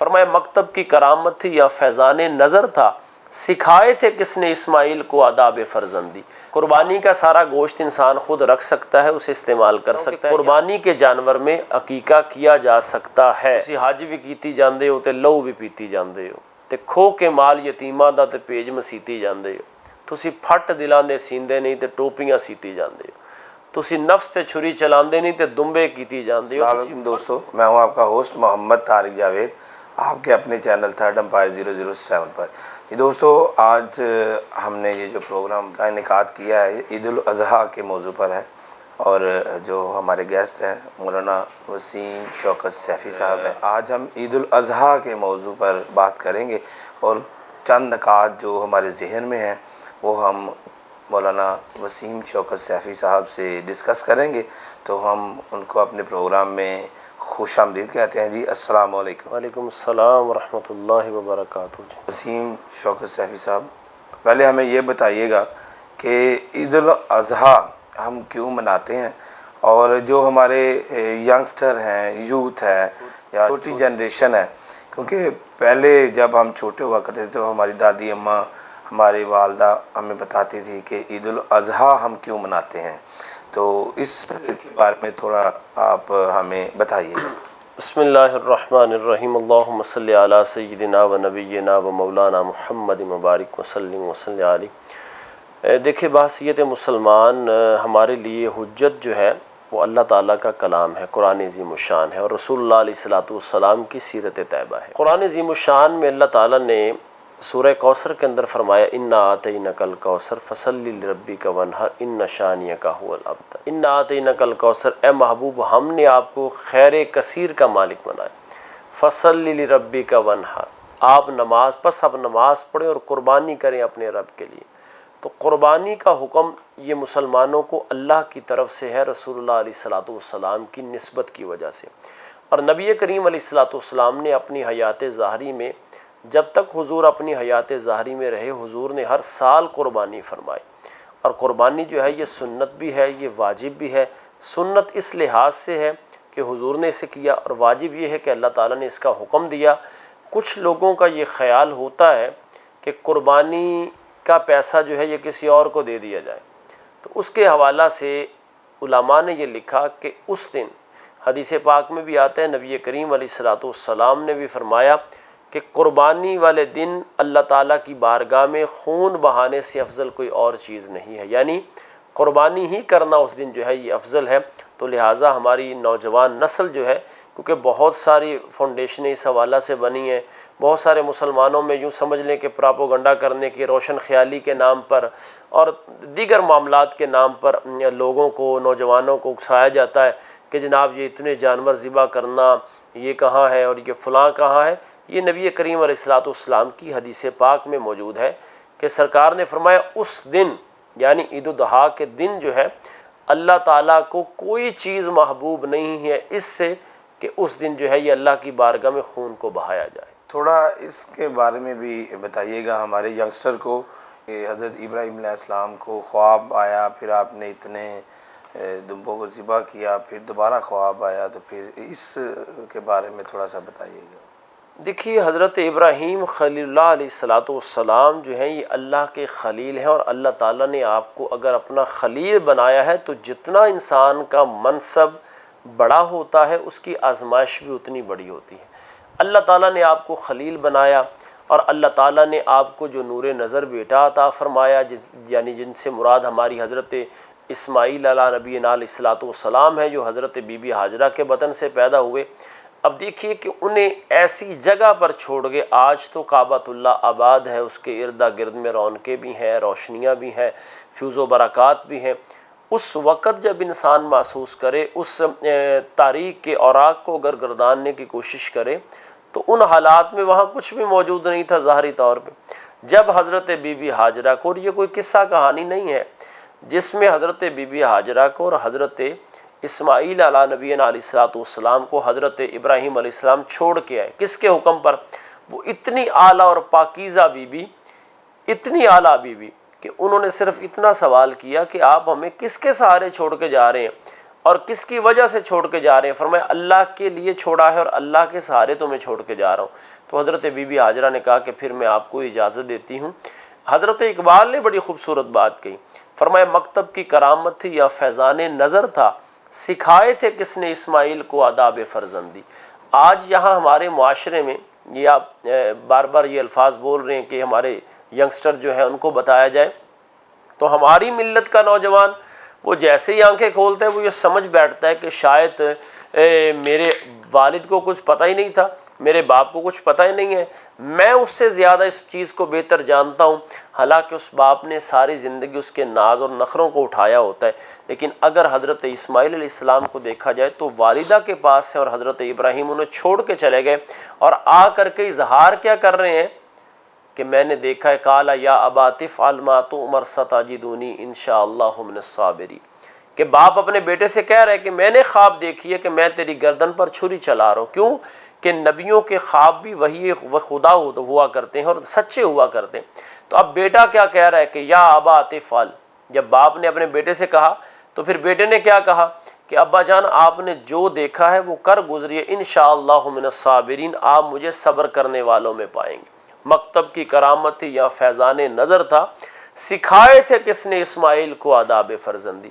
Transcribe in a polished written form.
فرمایا مکتب کی کرامت تھی یا فیضان نظر تھا، سکھائے تھے کس نے اسماعیل کو آداب فرزندی۔ قربانی کا سارا گوشت انسان خود رکھ سکتا ہے، اسے استعمال کر سکتا ہے۔ قربانی کے جانور میں عقیقہ کیا جا سکتا ہے۔ تسی حج بھی کیتی جاندے ہو تے لہو بھی پیتی جاندے ہو تے کھو کے مال یتیماں دا تے پیج مسیتی جاندے ہو، تسی پھٹ دلاں دے سیندے نہیں تے ٹوپیاں سیتی جاندے ہو، تسی نفس تے چھری چلاندے نہیں تے دمبے کیتی جاندے ہو۔ السلام علیکم دوستو، میں ہوں آپ کا ہوسٹ محمد طارق جاوید، آپ کے اپنے چینل تھرڈ امپائر 007 پر۔ یہ دوستو، آج ہم نے یہ جو پروگرام کا انعقاد کیا ہے عید الاضحیٰ کے موضوع پر ہے، اور جو ہمارے گیسٹ ہیں مولانا وسیم شوکت سیفی صاحب ہیں۔ آج ہم عید الاضحیٰ کے موضوع پر بات کریں گے، اور چند نکات جو ہمارے ذہن میں ہیں وہ ہم مولانا وسیم شوکت سیفی صاحب سے ڈسکس کریں گے، تو ہم ان کو اپنے پروگرام میں خوش آمدید کہتے ہیں۔ جی السلام علیکم۔ وعلیکم السلام ورحمۃ اللہ وبرکاتہ۔ وسیم شوکت سیفی صاحب، پہلے ہمیں یہ بتائیے گا کہ عید الاضحیٰ ہم کیوں مناتے ہیں، اور جو ہمارے ینگسٹر ہیں، یوتھ ہے یا چھوٹی جنریشن ہے، کیونکہ پہلے جب ہم چھوٹے ہوا کرتے تھے تو ہماری دادی اماں، ہماری والدہ ہمیں بتاتی تھی کہ عید الاضحیٰ ہم کیوں مناتے ہیں، تو اس کے بارے میں تھوڑا آپ ہمیں بتائیے۔ بسم اللہ الرحمن الرحیم، اللہم صلی علی سیدنا و نبینا و مولانا محمد مبارک وسلم وسلم علیہ۔ دیکھیں، بحثیت مسلمان ہمارے لیے حجت جو ہے وہ اللہ تعالیٰ کا کلام ہے، قرآن عظیم الشان ہے، اور رسول اللہ علیہ السلام کی سیرت طیبہ ہے۔ قرآن عظیم الشان میں اللہ تعالیٰ نے سورہ کوثر کے اندر فرمایا انا آتینک الکوثر فصلی لربک وانحر ان شانئک هو الابتر۔ انا آتینک الکوثر، اے محبوب ہم نے آپ کو خیر کثیر کا مالک بنایا۔ فصلی لربک وانحر، آپ نماز پڑھیں اور قربانی کریں اپنے رب کے لیے۔ تو قربانی کا حکم یہ مسلمانوں کو اللہ کی طرف سے ہے، رسول اللہ علیہ السلام کی نسبت کی وجہ سے۔ اور نبی کریم علیہ السلام نے اپنی حیات ظاہری میں، جب تک حضور اپنی حیات ظاہری میں رہے، حضور نے ہر سال قربانی فرمائی۔ اور قربانی جو ہے یہ سنت بھی ہے، یہ واجب بھی ہے۔ سنت اس لحاظ سے ہے کہ حضور نے اسے کیا، اور واجب یہ ہے کہ اللہ تعالیٰ نے اس کا حکم دیا۔ کچھ لوگوں کا یہ خیال ہوتا ہے کہ قربانی کا پیسہ جو ہے یہ کسی اور کو دے دیا جائے، تو اس کے حوالہ سے علماء نے یہ لکھا کہ اس دن حدیث پاک میں بھی آتا ہے، نبی کریم علیہ السلام نے بھی فرمایا کہ قربانی والے دن اللہ تعالیٰ کی بارگاہ میں خون بہانے سے افضل کوئی اور چیز نہیں ہے، یعنی قربانی ہی کرنا اس دن جو ہے یہ افضل ہے۔ تو لہٰذا ہماری نوجوان نسل جو ہے، کیونکہ بہت ساری فاؤنڈیشنیں اس حوالہ سے بنی ہیں، بہت سارے مسلمانوں میں یوں سمجھ لیں کہ پراپوگنڈا کرنے کی، روشن خیالی کے نام پر اور دیگر معاملات کے نام پر لوگوں کو، نوجوانوں کو اکسایا جاتا ہے کہ جناب یہ اتنے جانور ذبح کرنا یہ کہاں ہے اور یہ فلاں کہاں ہے۔ یہ نبی کریم علیہ السلام کی حدیث پاک میں موجود ہے کہ سرکار نے فرمایا اس دن، یعنی عید الاضحیٰ کے دن جو ہے، اللہ تعالیٰ کو کوئی چیز محبوب نہیں ہے اس سے کہ اس دن جو ہے یہ اللہ کی بارگاہ میں خون کو بہایا جائے۔ تھوڑا اس کے بارے میں بھی بتائیے گا ہمارے ینگسٹر کو، کہ حضرت ابراہیم علیہ السلام کو خواب آیا، پھر آپ نے اتنے دمبوں کو ذبح کیا، پھر دوبارہ خواب آیا، تو پھر اس کے بارے میں تھوڑا سا بتائیے گا۔ دیکھیے، حضرت ابراہیم خلیل اللہ علیہ السلام جو ہیں یہ اللہ کے خلیل ہیں، اور اللہ تعالیٰ نے آپ کو اگر اپنا خلیل بنایا ہے تو جتنا انسان کا منصب بڑا ہوتا ہے اس کی آزمائش بھی اتنی بڑی ہوتی ہے۔ اللہ تعالیٰ نے آپ کو خلیل بنایا، اور اللہ تعالیٰ نے آپ کو جو نور نظر بیٹا عطا فرمایا، یعنی جن سے مراد ہماری حضرت اسماعیل علیہ نبینا علیہ السلام ہے، جو حضرت بی بی ہاجرہ کے بطن سے پیدا ہوئے۔ اب دیکھیے کہ انہیں ایسی جگہ پر چھوڑ گئے، آج تو کعبۃ اللہ آباد ہے، اس کے ارد گرد میں رونقیں بھی ہیں، روشنیاں بھی ہیں، فیوز و برکات بھی ہیں۔ اس وقت جب انسان محسوس کرے، اس تاریخ کے اوراق کو اگر گرداننے کی کوشش کرے، تو ان حالات میں وہاں کچھ بھی موجود نہیں تھا ظاہری طور پہ۔ جب حضرت بی بی ہاجرہ کو، اور یہ کوئی قصہ کہانی نہیں ہے، جس میں حضرت بی بی ہاجرہ کو اور حضرت اسماعیل علیہ نبینا علیہ السلام کو حضرت ابراہیم علیہ السلام چھوڑ کے آئے، کس کے حکم پر؟ وہ اتنی اعلیٰ اور پاکیزہ بیوی، اتنی اعلیٰ بیوی کہ انہوں نے صرف اتنا سوال کیا کہ آپ ہمیں کس کے سہارے چھوڑ کے جا رہے ہیں؟ اور کس کی وجہ سے چھوڑ کے جا رہے ہیں؟ فرمایا اللہ کے لیے چھوڑا ہے اور اللہ کے سہارے تمہیں چھوڑ کے جا رہا ہوں۔ تو حضرت بی بی ہاجرہ نے کہا کہ پھر میں آپ کو اجازت دیتی ہوں۔ حضرت اقبال نے بڑی خوبصورت بات کہی، فرمایا مکتب کی کرامت تھی یا فیضان نظر تھا، سکھائے تھے کس نے اسماعیل کو آداب فرزندی۔ آج یہاں ہمارے معاشرے میں یہ آپ بار بار یہ الفاظ بول رہے ہیں کہ ہمارے ینگسٹر جو ہیں ان کو بتایا جائے، تو ہماری ملت کا نوجوان وہ جیسے ہی آنکھیں کھولتا ہے وہ یہ سمجھ بیٹھتا ہے کہ شاید میرے والد کو کچھ پتہ ہی نہیں تھا، میرے باپ کو کچھ پتہ ہی نہیں ہے، میں اس سے زیادہ اس چیز کو بہتر جانتا ہوں، حالانکہ اس باپ نے ساری زندگی اس کے ناز اور نخروں کو اٹھایا ہوتا ہے۔ لیکن اگر حضرت اسماعیل علیہ السلام کو دیکھا جائے تو والدہ کے پاس ہے اور حضرت ابراہیم انہیں چھوڑ کے چلے گئے، اور آ کر کے اظہار کیا کر رہے ہیں کہ میں نے دیکھا ہے، قالا یا ابا افعل ما تؤمر ستجدنی انشاءاللہ من الصابرین، کہ باپ اپنے بیٹے سے کہہ رہے کہ میں نے خواب دیکھی ہے کہ میں تیری گردن پر چھری چلا رہا ہوں۔ کیوں کہ نبیوں کے خواب بھی وہی خدا ہوا کرتے ہیں اور سچے ہوا کرتے ہیں۔ تو اب بیٹا کیا کہہ رہا ہے کہ یا ابا افعل، جب باپ نے اپنے بیٹے سے کہا تو پھر بیٹے نے کیا کہا کہ ابا جان آپ نے جو دیکھا ہے وہ کر گزریے، انشاءاللہ من الصابرین، آپ مجھے صبر کرنے والوں میں پائیں گے۔ مکتب کی کرامت تھی یا فیضان نظر تھا، سکھائے تھے کس نے اسماعیل کو آداب فرزندی۔